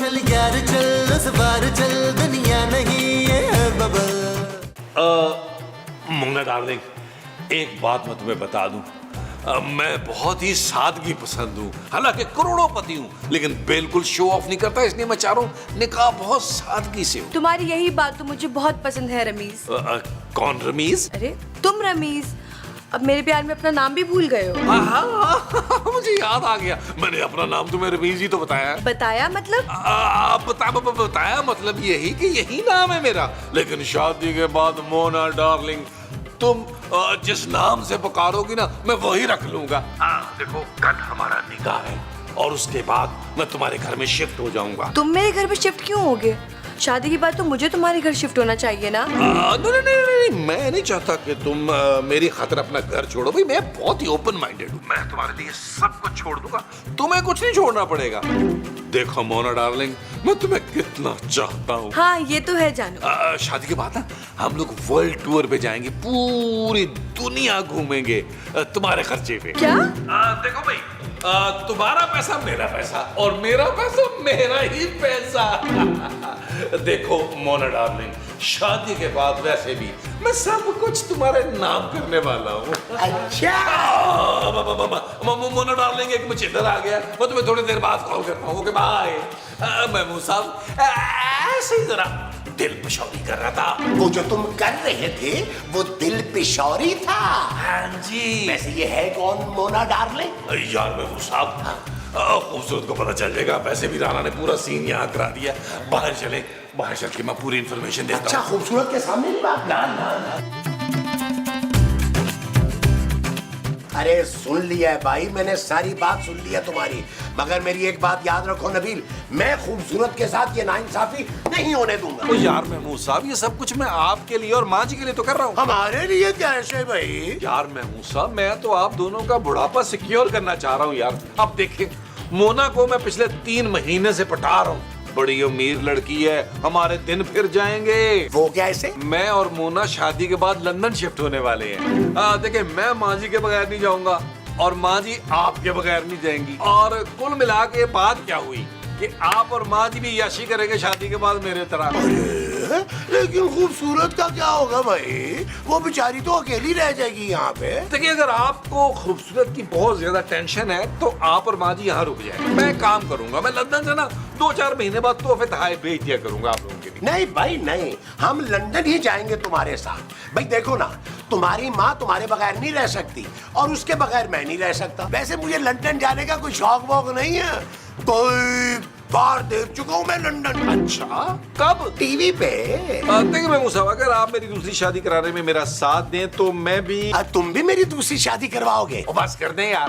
चल यार चल, इस बार चल, दुनिया नहीं ये है बबल। मोना डार्लिंग, एक बात मैं तुम्हें बता दूं, मैं बहुत ही सादगी पसंद हूँ। हालांकि करोड़ोंपति हूँ, लेकिन बिल्कुल शो ऑफ नहीं करता, इसलिए मैं चाह रहा हूँ निकाह बहुत सादगी से हो। तुम्हारी यही बात तो मुझे बहुत पसंद है रमीज। कौन रमीज? अरे तुम रमीज, अब मेरे प्यार में अपना नाम भी भूल गए हो। मुझे याद आ गया, मैंने अपना नाम तुम्हें रमीज ही तो बताया। बताया मतलब? बताया मतलब यही कि यही नाम है मेरा, लेकिन शादी के बाद मोना डार्लिंग तुम जिस नाम से पुकारोगी ना, मैं वही रख लूंगा। देखो, कल हमारा निकाह है और उसके बाद मैं तुम्हारे घर में शिफ्ट हो जाऊंगा। तुम मेरे घर पे शिफ्ट क्यों होगे? शादी के बाद तो मुझे तुम्हारे घर शिफ्ट होना चाहिए ना। नहीं, मैं नहीं चाहता कि तुम मेरी खातिर अपना घर छोड़ो। भाई मैं बहुत ही ओपन माइंडेड हूँ, मैं तुम्हारे लिए सब कुछ छोड़ दूंगा, तुम्हें कुछ नहीं छोड़ना पड़ेगा। देखो मोना डार्लिंग, मैं तुम्हें कितना चाहता हूँ। हाँ ये तो है जानू। शादी के बाद ना हम लोग वर्ल्ड टूर पे जाएंगे, पूरी दुनिया घूमेंगे तुम्हारे खर्चे पे। क्या? देखो भाई, तुम्हारा पैसा मेरा पैसा और मेरा पैसा मेरा ही पैसा। देखो मोना डार्लिंग, शादी के बाद वैसे भी मैं सब कुछ तुम्हारे नाम करने वाला हूँ। अच्छा मोना डार्लिंग, एक मुझे इधर आ गया, मैं तुम्हें थोड़ी देर बाद कॉल करता हूँ। Okay bye. महमूद साहब ऐसे ही जरा दिल पेशौरी कर रहा था। वो जो तुम कर रहे थे वो दिल पेशौरी था? हाँ जी। वैसे ये है कौन मोना डार्लिंग? यार महमूद साहब, खूबसूरत को पता चल जाएगा। वैसे भी राना ने पूरा सीन यहाँ करा दिया। बाहर चले, बाहर चल के मैं पूरी इंफॉर्मेशन देता हूँ। अच्छा, खूबसूरत के सामने की बात ना। अरे सुन लिया है भाई, मैंने सारी बात सुन ली है तुम्हारी, मगर मेरी एक बात याद रखो नबील, मैं खूबसूरत के साथ ये नाइंसाफी नहीं होने दूंगा। यार महमूद साहब, ये सब कुछ मैं आपके लिए और माँ जी के लिए तो कर रहा हूँ। हमारे लिए कैसे भाई? यार महमूद साहब, मैं तो आप दोनों का बुढ़ापा सिक्योर करना चाह रहा हूँ यार। अब देखिए, मोना को मैं पिछले 3 महीने से पटा रहा हूँ, बड़ी अमीर लड़की है, हमारे दिन फिर जाएंगे। वो कैसे? मैं और मोना शादी के बाद लंदन शिफ्ट होने वाले हैं। देखिए, मैं माँ जी के बगैर नहीं जाऊंगा और माँ जी आपके बगैर नहीं जाएंगी, और कुल मिला के बात क्या हुई कि आप और माँ जी भी याशी करेंगे शादी के बाद मेरे तरह। अरे लेकिन खूबसूरत का क्या होगा भाई? वो बेचारी तो अकेली रह जाएगी यहाँ पे। देखिए, अगर आपको खूबसूरत की बहुत ज्यादा टेंशन है तो आप और माँ जी यहाँ रुक जाए। मैं काम करूंगा, मैं लंदन से ना 2-4 महीने बाद तोहफे तोहफे भेज दिया करूंगा आप लोगों के लिए। नहीं भाई नहीं, हम लंदन ही जाएंगे तुम्हारे साथ। भाई देखो ना, तुम्हारी माँ तुम्हारे बगैर नहीं रह सकती और उसके बगैर मैं नहीं रह सकता। वैसे मुझे लंदन जाने का कोई शौक वौक नहीं है, कई बार देख चुका हूँ मैं लंदन। अच्छा, कब? टीवी पे। देखिए महमूद साहब, अगर आप मेरी दूसरी शादी कराने में मेरा साथ दें तो मैं भी। तुम भी मेरी दूसरी शादी करवाओगे? बस कर दें यार,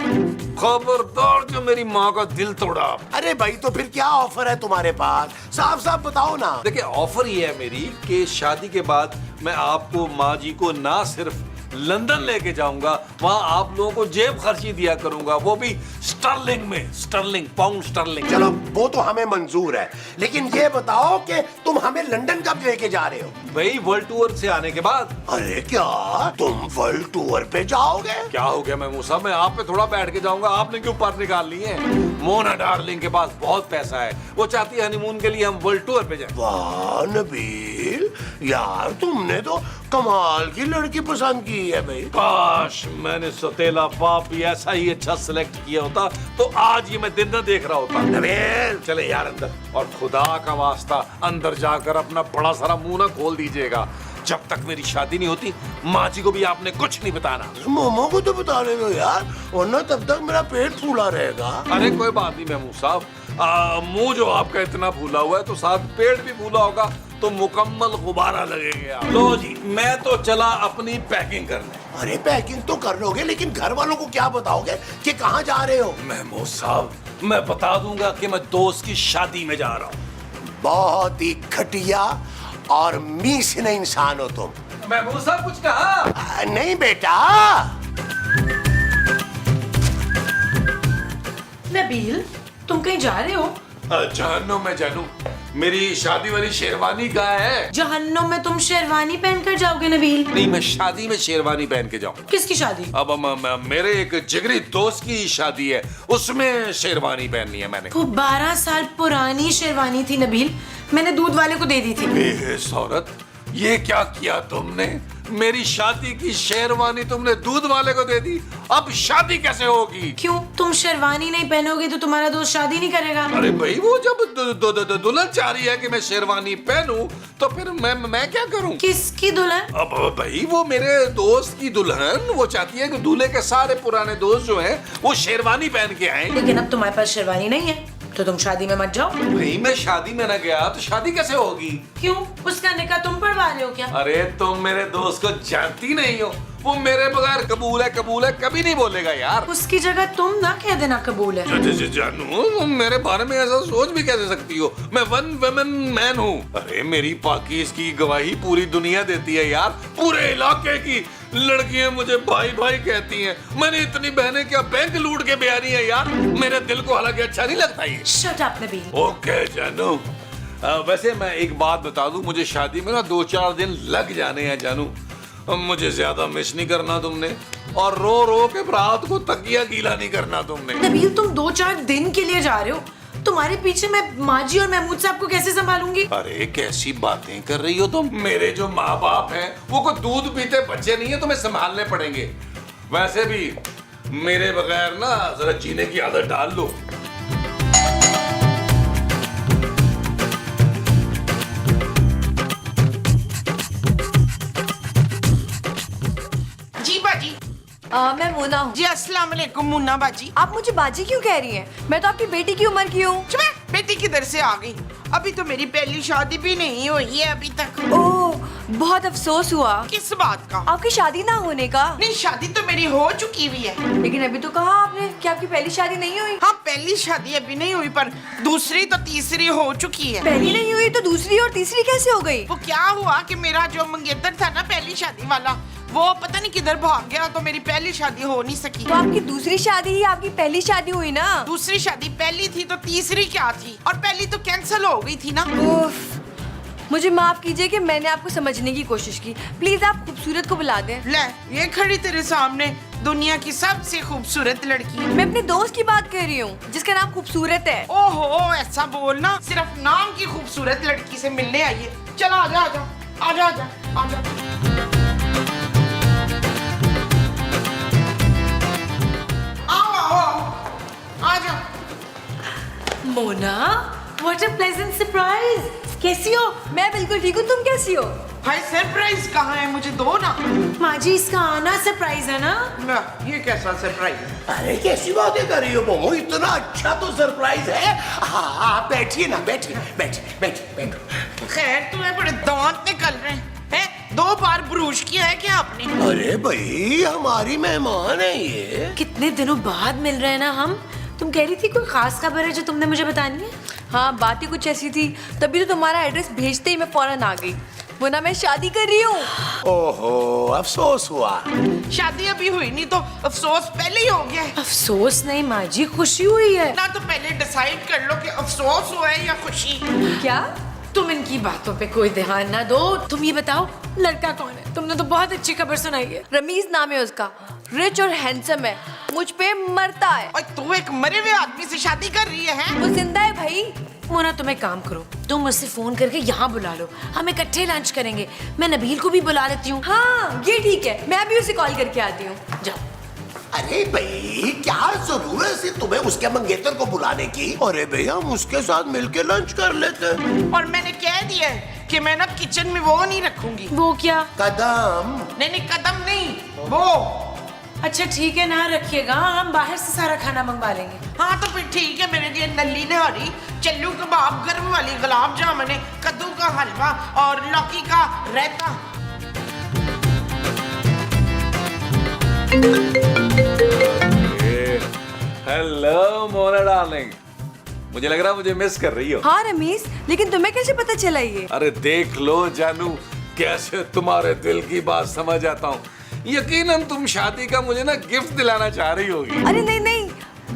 खबरदार जो मेरी माँ का दिल तोड़ा। अरे भाई, तो फिर क्या ऑफर है तुम्हारे पास? साफ साफ बताओ ना। देखिए, ऑफर ये है मेरी कि शादी के बाद मैं आपको, माँ जी को ना सिर्फ लंदन लेके जाऊंगा, वहां आप लोगों को जेब खर्ची दिया करूंगा, वो भी स्टर्लिंग में, स्टर्लिंग, पाउंड स्टर्लिंग। चलो वो तो हमें मंजूर है, लेकिन ये बताओ कि तुम हमें लंदन कब लेके जा रहे हो? भाई वर्ल्ड टूर से आने के बाद। अरे क्या तुम वर्ल्ड टूर पे जाओगे? क्या हो गया महमूद साहब, मैं आप पे थोड़ा बैठ के जाऊंगा, आपने क्यों पर निकाल ली है? मोना डार्लिंग के पास बहुत पैसा है, वो चाहती है हनीमून के लिए हम वर्ल्ड टूर पे जाएं। वाह नबील, यार तुमने तो कमाल की लड़की पसंद की है भाई। काश मैंने सौतेला बाप भी ऐसा ही अच्छा सिलेक्ट किया होता तो आज ये मैं दिन न देख रहा होता। नबील चले यार अंदर, और खुदा का वास्ता अंदर जाकर अपना बड़ा सारा मुंह ना खोल दीजिएगा। जब तक मेरी शादी नहीं होती, माँ जी को भी आपने कुछ नहीं बताना। मोमो को तो बताने दो यार, वरना तब तक मेरा पेट फूला रहेगा। अरे कोई बात नहीं महमूद साहब, मुंह जो आपका इतना फूला हुआ है तो साथ पेट भी फूला होगा तो मुकम्मल गुब्बारा लगेगा। लो जी, मैं तो चला अपनी पैकिंग करने। अरे पैकिंग तो कर लोगे, लेकिन घर वालों को क्या बताओगे कि कहाँ जा रहे हो? महमूद साहब, मैं बता दूंगा कि मैं दोस्त की शादी में जा रहा हूँ। बहुत ही घटिया और मीसिन इंसान हो तुम। महमूद साहब कुछ कहा? नहीं बेटा। नबील, तुम कहीं जा रहे हो? जानू मैं जानू, मेरी शादी वाली शेरवानी कहाँ है? जहन्नुम में तुम शेरवानी पहनकर जाओगे नबील? नहीं, मैं शादी में शेरवानी पहन के जाऊँ। किसकी शादी? अब मेरे एक जिगरी दोस्त की शादी है, उसमें शेरवानी पहननी है मैंने। वो 12 साल पुरानी शेरवानी थी नबील, मैंने दूध वाले को दे दी थी। बेहस औरत, ये क्या किया तुमने? मेरी शादी की शेरवानी तुमने दूध वाले को दे दी, अब शादी कैसे होगी? क्यों, तुम शेरवानी नहीं पहनोगे तो तुम्हारा दोस्त शादी नहीं करेगा? अरे भाई, वो जब दुल्हन चाह रही है कि मैं शेरवानी पहनूं, तो फिर मैं क्या करूं? किसकी दुल्हन? अब भाई, वो मेरे दोस्त की दुल्हन, वो चाहती है कि दूल्हे के सारे पुराने दोस्त जो हैं वो शेरवानी पहन के आए। लेकिन अब तुम्हारे पास शेरवानी नहीं है तो तुम शादी में मत जाओ। भाई, मैं शादी में ना गया तो शादी कैसे होगी? क्यों, उसका निकाह तुम पढ़वा रहे हो क्या? अरे तुम मेरे दोस्त को जानती नहीं हो, वो मेरे बगैर कबूल है कभी नहीं बोलेगा यार। उसकी जगह तुम ना कह देना कबूल है। जानू, तुम मेरे बारे में ऐसा सोच भी कैसे सकती हो? मैं वन वुमेन मैन हूँ। अरे मेरी पाकिज़ की गवाही पूरी दुनिया देती है यार, पूरे इलाके की लड़कियां मुझे भाई भाई कहती हैं। मैंने इतनी बहनें क्या बैंक लूट के ब्यानी है यार, मेरे दिल को हालांकि अच्छा नहीं लगता ये। Shut up Nabeel. ओके जानू, वैसे मैं एक बात बता दूं, मुझे शादी में ना 2-4 दिन लग जाने हैं जानू। मुझे ज्यादा मिस नहीं करना तुमने, और रो रो के रात को तकिया गीला नहीं करना तुमने। नबील, तुम 2-4 दिन के लिए जा रहे हो, तुम्हारे पीछे मैं माजी और महमूद साहब को कैसे संभालूंगी? अरे कैसी बातें कर रही हो तुम? मेरे जो माँ बाप हैं वो को दूध पीते बच्चे नहीं है, तुम्हें संभालने पड़ेंगे। वैसे भी मेरे बगैर ना जरा जीने की आदत डाल लो। जी बाजी। मैं मोना हूँ। जी अस्सलाम वालेकुम मुन्ना बाजी। आप मुझे बाजी क्यों कह रही हैं? मैं तो आपकी बेटी की उम्र की हूँ। चुप, बेटी किधर से आ गई? अभी तो मेरी पहली शादी भी नहीं हुई है अभी तक। ओह, बहुत अफसोस हुआ। किस बात का? आपकी शादी ना होने का। नहीं, शादी तो मेरी हो चुकी हुई है। लेकिन अभी तो कहा आपने कि आपकी पहली शादी नहीं हुई। हाँ, पहली शादी अभी नहीं हुई, पर दूसरी तो तीसरी हो चुकी है। पहली नहीं हुई तो दूसरी और तीसरी कैसे हो गई? वो क्या हुआ कि मेरा जो मंगेतर था ना पहली शादी वाला, वो पता नहीं किधर भाग गया, तो मेरी पहली शादी हो नहीं सकी। तो आपकी दूसरी शादी ही आपकी पहली शादी हुई ना? दूसरी शादी पहली थी तो तीसरी क्या थी? और पहली तो कैंसिल हो गई थी ना। उफ, मुझे माफ कीजिए कि मैंने आपको समझने की कोशिश की। प्लीज आप खूबसूरत को बुला दें। ले, ये खड़ी तेरे सामने दुनिया की सबसे खूबसूरत लड़की। मैं अपने दोस्त की बात कर रही हूँ जिसका नाम खूबसूरत है। ओहो, ऐसा बोलना, सिर्फ नाम की खूबसूरत लड़की से मिलने आई है। चलो आजा आजा आजा आजा आजा। आओ आओ आओ आजा। Mona, what a pleasant surprise. कैसी हो? मैं बिल्कुल ठीक हूँ, तुम कैसी हो? भाई सरप्राइज कहाँ है, मुझे दो ना। माजी, इसका आना सरप्राइज है ना? ना, ये कैसा सरप्राइज? अरे कैसी बातें कर रही हो मोमो, इतना अच्छा तो सरप्राइज है। हाँ हाँ, बैठिए ना, बैठिए बैठिए बैठिए बैठो। खैर, तुम्हें बड़े दांत निकल रहे हैं। 2 बार ब्रूश किया है क्या आपने? अरे भाई, हमारी मेहमान है ये। कितने दिनों बाद मिल रहे हैं ना हम। तुम कह रही थी कोई खास खबर है जो तुमने मुझे बतानी है? हाँ, बात ही कुछ ऐसी थी, तभी तो तुम्हारा एड्रेस भेजते ही मैं फौरन आ गई। वो ना, मैं शादी कर रही हूँ। ओहो, अफसोस हुआ। शादी अभी हुई नहीं तो अफसोस पहले ही हो गया है। अफसोस नहीं माजी, खुशी हुई है। ना तो पहले डिसाइड कर लो कि अफसोस हुआ है या खुशी। क्या? तुम इनकी बातों पे कोई ध्यान ना दो। तुम ये बताओ, लड़का कौन है? तुमने तो बहुत अच्छी खबर सुनाई है। रमीज नाम है उसका, रिच और हैंडसम है, मुझ पे मरता है। और तू एक मरे हुए आदमी से शादी कर रही है? वो जिंदा है भाई। मोना, तुम एक काम करो, तुम मुझसे फोन करके यहाँ बुला लो, हम इकट्ठे लंच करेंगे। मैं नबील को भी बुला लेती हूँ। हाँ, ये ठीक है, मैं भी उसे कॉल करके आती हूँ। जाओ। अरे भाई, क्या जरूरत है तुम्हें उसके मंगेतर को बुलाने की? अरे भैया, हम उसके साथ मिलके लंच कर लेते हैं। और मैंने कह दिया है कि मैं ना किचन में वो नहीं रखूंगी। वो क्या? कदम। नहीं, कदम नहीं, वो। अच्छा ठीक है, ना रखिएगा, हम बाहर से सारा खाना मंगवा लेंगे। हाँ तो फिर ठीक है, मेरे लिए नली नहारी, चल्लू कबाब, गर्म वाली गुलाब जामुन, कद्दू का हलवा और लौकी का रायता। हेलो मोना डार्लिंग, मुझे लग रहा मुझे मिस कर रही हो। हाँ रमीज, लेकिन तुम्हें कैसे पता चला ये? अरे देख लो जानू, कैसे तुम्हारे दिल की बात समझ आता हूँ। यकीनन तुम शादी का मुझे ना गिफ्ट दिलाना चाह रही होगी। अरे नहीं नहीं,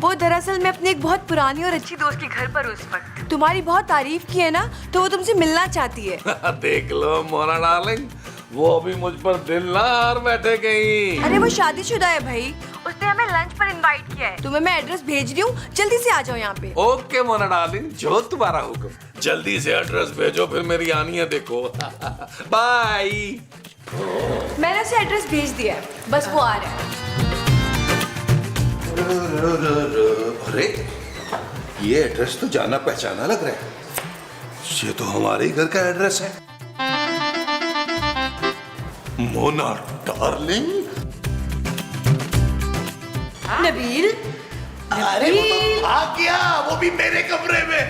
वो दरअसल मैं अपनी एक बहुत पुरानी और अच्छी दोस्त के घर पर उस वक्त तुम्हारी बहुत तारीफ की है ना, तो वो तुमसे मिलना चाहती है। देख लो मोना डार्लिंग, वो भी मुझ पर दिल ना हार बैठे कहीं। अरे वो शादीशुदा है भाई, उसने हमें लंच पर इनवाइट किया है। तुम्हें मैं एड्रेस भेज रही हूँ, जल्दी से आ जाओ यहाँ पे। ओके मोना डार्लिंग, जो तुम्हारा हुक्म। जल्दी से एड्रेस भेजो, फिर मेरी आनी है देखो। बाय। मैंने उसे एड्रेस भेज दिया है, बस वो आ रहा है। अरे ये एड्रेस तो जाना पहचाना लग रहा है। ये तो हमारे ही घर का एड्रेस है। मोना डार्लिंग। नबील, अरे वो तो भाग गया, वो भी मेरे कमरे में।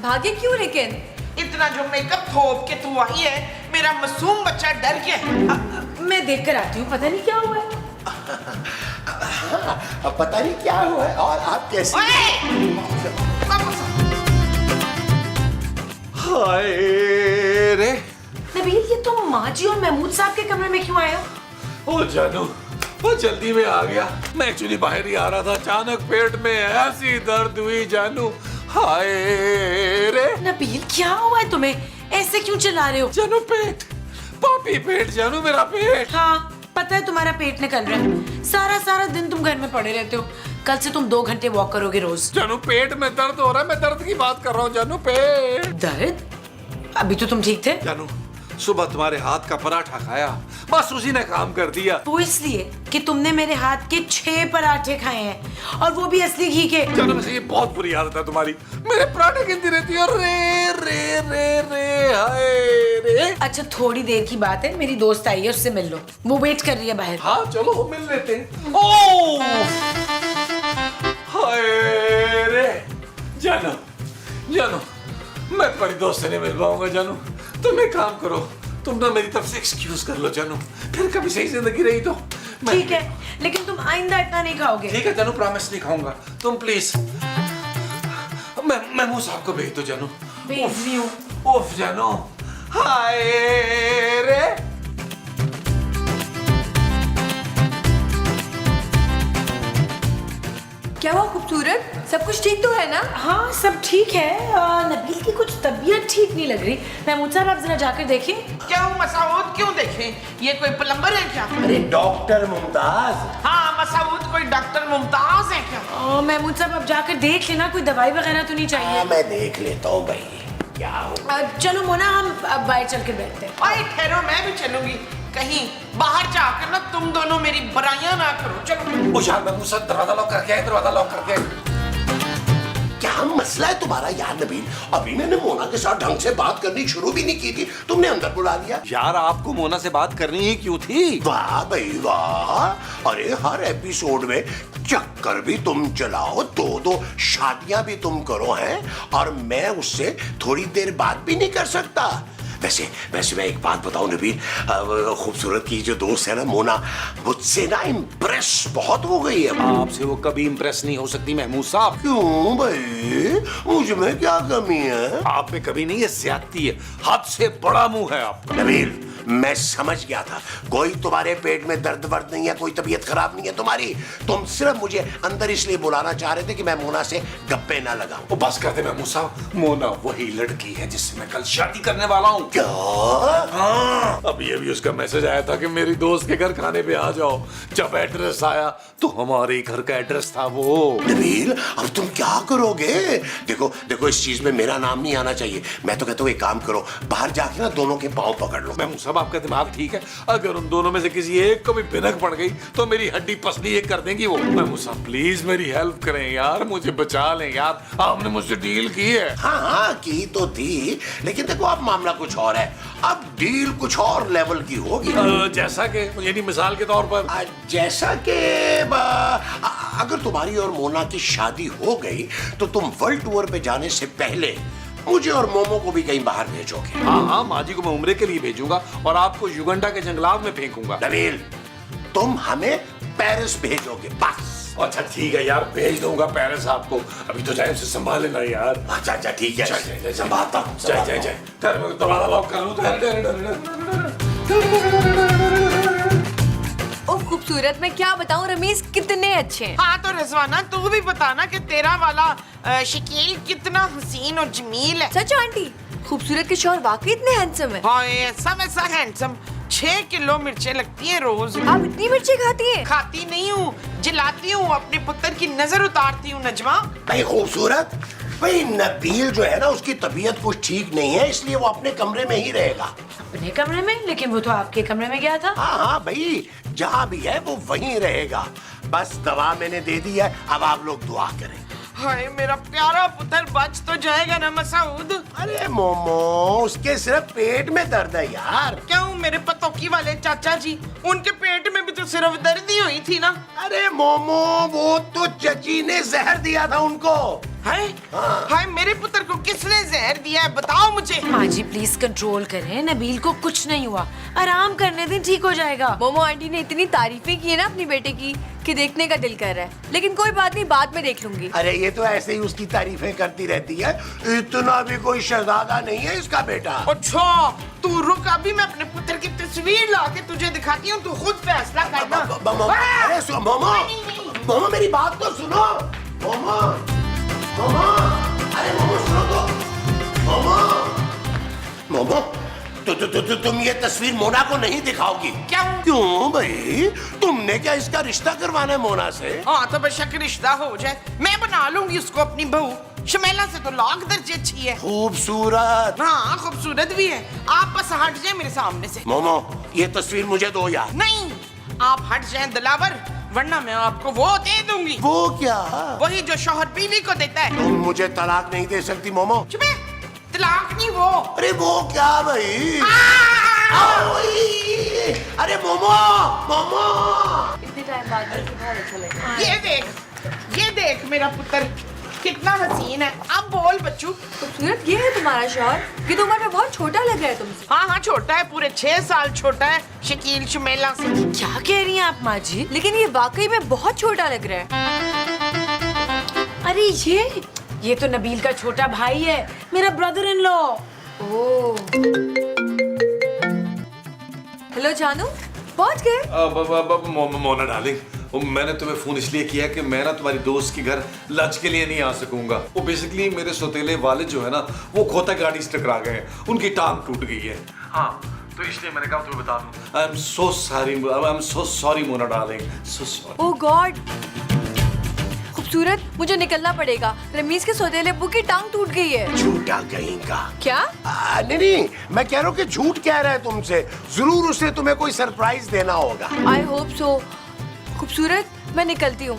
भागे क्यों लेकिन? इतना जो मेकअप थोप के तू आई है, मेरा मासूम बच्चा डर गया है। मैं देख कर आती हूँ, पता नहीं क्या हुआ है। अब पता नहीं क्या हुआ है और आप कैसे। हाय रे। नबील, ये तुम माँ जी और महमूद साहब के कमरे में क्यों आए हो? ओ जानू, वो जल्दी में आ गया। मैं एक्चुअली बाहर ही आ रहा था, अचानक पेट में ऐसी दर्द हुई जानू। हाय रे। नबील, क्या हुआ है तुम्हें? ऐसे क्यों चिल्ला रहे हो? जानू पेट, पापी पेट जानू, मेरा पेट। हाँ, पता है तुम्हारा पेट निकल रहा है। सारा सारा दिन तुम घर में पड़े रहते हो। कल से तुम 2 घंटे वॉक करोगे रोज। जानू पेट में दर्द हो रहा है, मैं दर्द की बात कर रहा हूँ जानू। पेट दर्द? अभी तो तुम ठीक थे। जानू, सुबह तुम्हारे हाथ का पराठा खाया, बस उसी ने काम कर दिया। वो इसलिए कि तुमने मेरे हाथ के 6 पराठे खाए हैं, और वो भी असली घी के। जानू, वैसे ये बहुत बुरी आदत है तुम्हारी। मेरे पराठे गिनती रहती है और रे रे रे रे हाय रे। अच्छा, थोड़ी देर की बात है, मेरी दोस्त आई है, उससे मिल लो। वो वेट कर रही है बाहर। हाँ चलो मिल लेते हैं। ओ हाय रे। जानू जानू, मैं तुम्हारी दोस्त से नहीं मिल पाऊंगा जानू। तुम एक काम करो, तुम ना मेरी तरफ से एक्सक्यूज कर लो जानू, फिर कभी सही जिंदगी रही तो ठीक है, लेकिन तुम आइंदा इतना नहीं खाओगे। ठीक है जानू, प्रॉमिस नहीं खाऊंगा। तुम प्लीज मैं मुंह साहब को भेज दो जानू। भेज रही हूँ। उफ जानू। हाय रे। क्या हुआ खूबसूरत? सब कुछ ठीक तो है ना? हाँ, सब ठीक है। नबील की कुछ तबीयत ठीक नहीं लग रही। महमूद साहब, आप जरा जाकर देखिए। क्या हूँ मसाउद, क्यों देखें? ये कोई प्लम्बर है क्या? अरे डॉक्टर मुमताज। हाँ मसाउद, कोई डॉक्टर मुमताज है क्या? महमूद साहब, आप जाकर देख लेना, कोई दवाई वगैरह तो नहीं चाहिए। हाँ, मैं देख लेता हूँ भाई क्या हो। चलो मोना, हम अब बाहर चल कर बैठते हैं। ओए ठहरो, मैं भी चलूंगी। कहीं बाहर जाकर ना तुम दोनों मेरी बुराइयां ना करो। चलो। ओ यार, मैं मुझसे दरवाजा लॉक करके आया, दरवाजा लॉक करके। क्या मसला है तुम्हारा यार नबील? अभी मैंने मोना के साथ ढंग से बात करनी शुरू भी नहीं की थी, तुमने अंदर बुला लिया। यार, आपको मोना से बात करनी ही क्यों थी? वाह भाई वाह, अरे हर एपिसोड में चक्कर भी तुम चलाओ, 2-2 शादियां भी तुम करो हैं, और मैं उससे थोड़ी देर बात भी नहीं कर सकता। वैसे मैं एक बात बताऊं नबील, खूबसूरत की जो दोस्त है ना मोना, मुझसे ना इम्प्रेस बहुत हो गई है। आपसे वो कभी इम्प्रेस नहीं हो सकती महमूद साहब। क्यों भाई, मुझ में क्या कमी है? आप में कभी नहीं है, ज्यादती है। हद से बड़ा मुंह है आपका। नबील, मैं समझ गया था, कोई तुम्हारे पेट में दर्द वर्द नहीं है, कोई तबीयत खराब नहीं है तुम्हारी। तुम सिर्फ मुझे अंदर इसलिए बुलाना चाह रहे थे कि मैं मोना से गप्पे ना लगाऊं। वो बस करते महमूद साहब, मोना वही लड़की है जिससे मैं कल शादी करने वाला हूँ। क्या? हाँ, अभी उसका मैसेज आया था कि मेरी दोस्त के घर खाने पे आ जाओ। जब एड्रेस आया तो हमारे घर का एड्रेस था वो। नबील, अब तुम क्या करोगे? देखो इस चीज में मेरा नाम नहीं आना चाहिए। मैं तो कहता हूँ एक काम करो, बाहर जाके ना दोनों के पाँव पकड़ लो। महमूद साहब, आपका दिमाग ठीक है? अगर उन दोनों में से किसी एक को भी भिनक पड़ गई तो मेरी हड्डी पसली एक कर देंगी वो। महमूद साहब प्लीज मेरी हेल्प करें यार, मुझे बचा लें यार। आपने मुझसे डील की है। हाँ की तो थी, लेकिन देखो अब मामला कुछ और है। अब डील कुछ और लेवल की होगी। जैसा कि यानी मिसाल के तौर पर, जैसा कि अगर तुम्हारी और मोना की शादी हो गई तो तुम वर्ल्ड टूर पे जाने से पहले मुझे और मोमो को भी कहीं बाहर भेजोगे। हाँ, माँ जी को मैं उम्रे के लिए भेजूंगा और आपको युगांडा के जंगलात में फेंकूंगा। नबील, तुम हमें पेरिस भेजोगे बस। अच्छा ठीक है यार, भेज दूंगा पेरिस आपको। अभी तो जाए, उसे संभाल लेना यार। अच्छा ठीक है, जय संभालता हूँ। दरवाजा लॉक कर लूं। ओ खूबसूरत, मैं क्या बताऊं रमीज कितने अच्छे हैं। हाँ तो रिजवाना तू भी बता ना कि तेरा वाला शकील कितना हसीन और जमील है। सच आंटी, खूबसूरत के शौहर वाकई इतने हैंडसम है। हाँ ऐसा वैसा हैंडसम। 6 किलो मिर्चें लगती हैं रोज। आप इतनी मिर्ची खाती हैं? खाती नहीं हूँ, जलाती हूँ, अपने पुत्र की नजर उतारती हूँ नजमा। भाई खूबसूरत, भाई नबील जो है ना उसकी तबीयत कुछ ठीक नहीं है, इसलिए वो अपने कमरे में ही रहेगा। अपने कमरे में? लेकिन वो तो आपके कमरे में गया था। हाँ हाँ भाई, जहाँ भी है वो वहीं रहेगा। बस दवा मैंने दे दी है, अब आप लोग दुआ करें। हाय मेरा प्यारा पुत्र बच तो जाएगा ना मसूद। अरे मोमो, उसके सिर्फ पेट में दर्द है यार। क्यों, मेरे पतोकी वाले चाचा जी, उनके पेट में भी तो सिर्फ दर्द ही हुई थी ना। अरे मोमो, वो तो चची ने जहर दिया था उनको। हाय हाय, मेरे पुत्र को किसने जहर दिया है बताओ मुझे। माँ जी प्लीज कंट्रोल करें, नबील को कुछ नहीं हुआ, आराम करने दें, ठीक हो जाएगा। मोमो आंटी ने इतनी तारीफें की है ना अपनी बेटे की कि देखने का दिल कर रहा है, लेकिन कोई बात नहीं, बाद में देख लूंगी। अरे ये तो ऐसे ही उसकी तारीफें करती रहती है, इतना भी कोई शहजादा नहीं है इसका बेटा। अच्छा तू रुक, अभी मैं अपने पुत्र की तस्वीर ला के तुझे दिखाती हूँ, तू खुद फैसला करना। अरे मोमो, मोमो मेरी बात तो सुनो। मोमो, मोमो, अरे मोमो सुनो तो। मोमो, मोमो, तुम ये तस्वीर मोना को नहीं दिखाओगी? क्यों भाई, तुमने क्या इसका रिश्ता करवाना है मोना से? हाँ तो बेशक रिश्ता हो जाए, मैं बना लूंगी उसको अपनी बहू। शमेला से तो लाख दर्जे अच्छी है। खूबसूरत। हाँ खूबसूरत भी है। आप बस हट जाए मेरे सामने से। मोमो, ये तस्वीर मुझे दो यार। नहीं, आप हट जाए दिलावर, वरना मैं आपको वो दे दूंगी। वो क्या? वही जो शौहर बीवी को देता है। तुम मुझे तलाक नहीं दे सकती मोमो। चुप है, तलाक नहीं वो। अरे वो क्या भाई? अरे मोमो, मोमो, इतने टाइम बाद बहुत अच्छा लगा। ये देख मेरा पुत्र कितना हसीन है। अब बोल बच्चू। खूबसूरत, ये है तुम्हारा शौहर? ये तो उम्र में बहुत छोटा लग रहा है तुमसे। हाँ हाँ छोटा है, पूरे 6 साल छोटा है शकील शमेला से। क्या कह रही हैं आप माँ जी? लेकिन ये वाकई में बहुत छोटा लग रहा है। अरे ये तो नबील का छोटा भाई है, मेरा brother in law. Oh, hello जानू, पहुंच गए? मोना डार्लिंग, मैंने तुम्हें फोन इसलिए किया कि मैं ना तुम्हारी दोस्त के घर लंच के लिए नहीं आ सकूंगा। वो बेसिकली मेरे सौतेले वाले जो है ना, वो खोता गाड़ी से टकरा गए हैं, उनकी टांग टूट गई है। हाँ तो इसलिए मैंने कहा तुम्हें बता दूं। I am so sorry Mona darling, so sorry. Oh God, खूबसूरत, मुझे निकलना पड़ेगा। रमीज के सौतेले अब्बू की टांग टूट गई है। झूठा कहीं का। क्या? नहीं, मैं कह रहा हूँ कि झूठ कह रहा है तुमसे। जरूर उसे तुम्हें कोई सरप्राइज देना होगा। I hope so. खूबसूरत, मैं निकलती हूँ।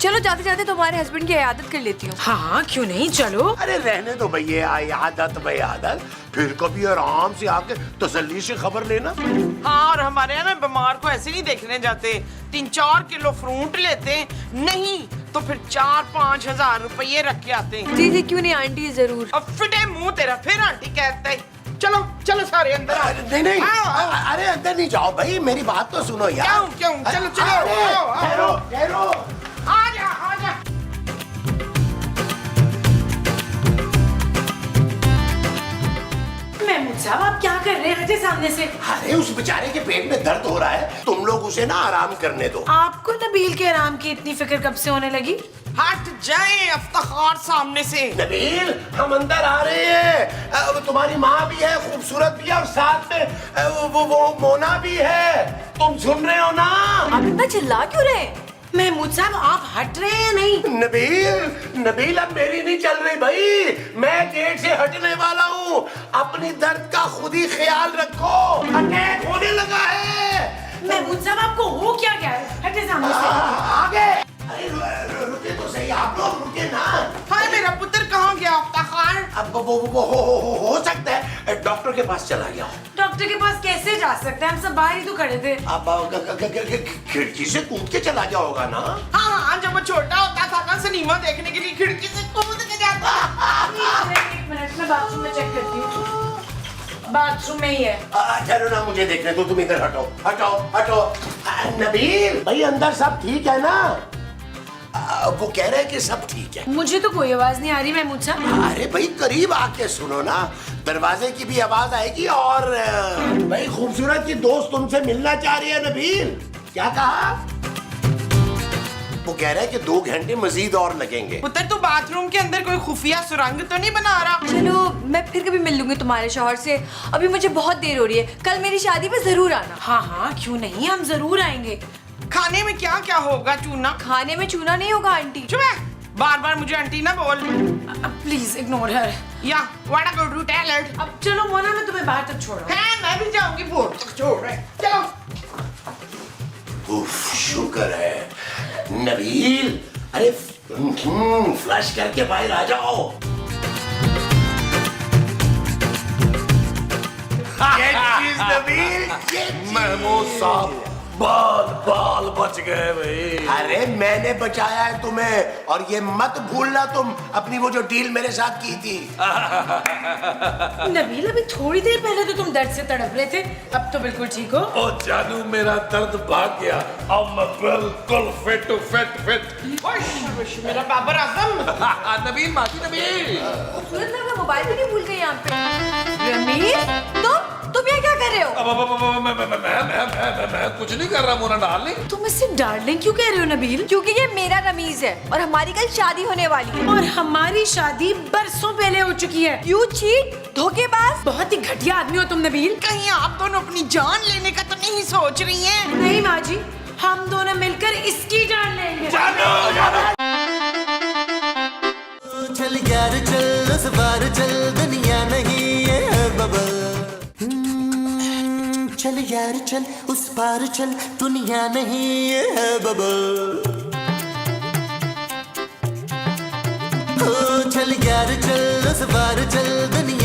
चलो जाते जाते तुम्हारे हस्बैंड की इयादत कर लेती हूँ। हाँ क्यों नहीं, चलो। अरे रहने दो भैया, आदत भाई आदत, फिर कभी आराम से आके तसल्ली से खबर लेना। हाँ और हमारे यहाँ ना बीमार को ऐसे नहीं देखने जाते, 3-4 किलो फ्रूट लेते हैं, नहीं तो फिर 4-5 हजार रुपये रख के आते हैं। जी जी, क्यों नहीं आंटी, जरूर। अब फिटे मुंह तेरा, फिर आंटी कहता है। चलो चलो सारे अंदर आओ। नहीं, आओ। अरे अंदर नहीं जाओ भाई, मेरी बात तो सुनो यार। क्यों चलो चलो अरे, आओ, आओ। ठहरो। आजा। महमूद साहब आप क्या कर रहे हैं? हटे सामने से। अरे उस बेचारे के पेट में दर्द हो रहा है, तुम लोग उसे ना आराम करने दो। आपको नबील के आराम की इतनी फिक्र कब से होने लगी? हट जाए अफ्तार सामने से। नबील, हम अंदर आ रहे हैं। तुम्हारी माँ भी है, खूबसूरत भी है, और साथ में वो मोना भी है। तुम सुन रहे हो ना? आप इतना चिल्ला क्यों रहे? महमूद साहब आप हट रहे हैं नहीं? नबील अब मेरी नहीं चल रही भाई, मैं गेट से हटने वाला हूँ। अपनी दर्द का खुद ही ख्याल रखो, अटैक होने लगा है। महमूद साहब आपको हो क्या गया है? हटे सामने से। आगे। अरे रुके तो सही, आप लोग रुके ना। हाय मेरा पुत्र कहाँ गया अफ्तार? अब वो हो सकता है डॉक्टर के पास चला गया। डॉक्टर के पास कैसे जा सकते हैं? हम सब बाहर ही तो खड़े थे। अब खिड़की से कूद के चला गया होगा ना? हाँ जब वो छोटा होता था ना, सिनेमा देखने के लिए खिड़की से कूद के जाता। एक मिनट में बाथरूम में चेक करती हूँ। बाथरूम में ही है। चलो ना, मुझे देखने दो, तुम इधर हटो। नबील भाई, अंदर सब ठीक है ना? वो कह रहे हैं कि सब ठीक है। मुझे तो कोई आवाज नहीं आ रही महमूद साहब। अरे भाई करीब आके सुनो ना, दरवाजे की भी आवाज आएगी। और भाई खूबसूरत की दोस्त तुमसे मिलना चाह रही है नबील। क्या कहा? वो कह रहा है कि 2 घंटे मजीद और लगेंगे। पुत्र तू बाथरूम के अंदर कोई खुफिया सुरंग तो नहीं बना रहा? चलो मैं फिर कभी मिल लूंगी तुम्हारे शौहर से, अभी मुझे बहुत देर हो रही है। कल मेरी शादी में जरूर आना। हाँ हाँ क्यों नहीं, हम जरूर आएंगे। खाने में क्या क्या होगा? चूना? खाने में चूना नहीं होगा आंटी। चुप है, बार बार मुझे आंटी ना बोल। Please ignore her. या what I going to tell it. अब चलो मोना, मैं तुम्हें बाहर तक छोड़ रहा हूँ। है मैं भी जाऊंगी, बोर्ड तक छोड़ रहे। चलो। उफ, शुक्र है। नबील, अरे फ्लश करके बाहर आ जाओ। ये चीज नबील, ये चीज। महमूद साहब, बाल बाल बच गए भाई। अरे मैंने बचाया है तुम्हें, और ये मत भूलना तुम अपनी वो जो डील मेरे साथ की थी। नबील अभी थोड़ी देर पहले तो तुम दर्द से तड़प रहे थे, अब तो बिल्कुल ठीक हो। ओ जानू, मेरा दर्द भाग गया, अब मैं बिल्कुल फिट फिट। मेरा बाबर आजम। नबील माजी, नबील। खूबसूरत, मैं अपना मोबाइल भी नहीं भूल गई यहाँ पे। रमीज, तुम यहाँ क्या कर रहे हो? मैं कुछ नहीं कर रहा मोना डार्लिंग। तुम इससे डार्लिंग क्यों कह रहे हो नबील? क्योंकि ये मेरा रमीज है और हमारी कल शादी होने वाली है। और हमारी शादी बरसों पहले हो चुकी है। यू चीट, धोखेबाज। बहुत ही घटिया आदमी हो तुम नबील। कहीं आप दोनों अपनी जान लेने का तो नहीं सोच रही हैं? नहीं माँ जी, हम दोनों मिलकर इसकी जान लेंगे। चल यार चल, उस बार चल, दुनिया नहीं है बबल। चल यार चल, उस पार चल, दुनिया नहीं है बबल। चल यार चल, उस बार चल, दुनिया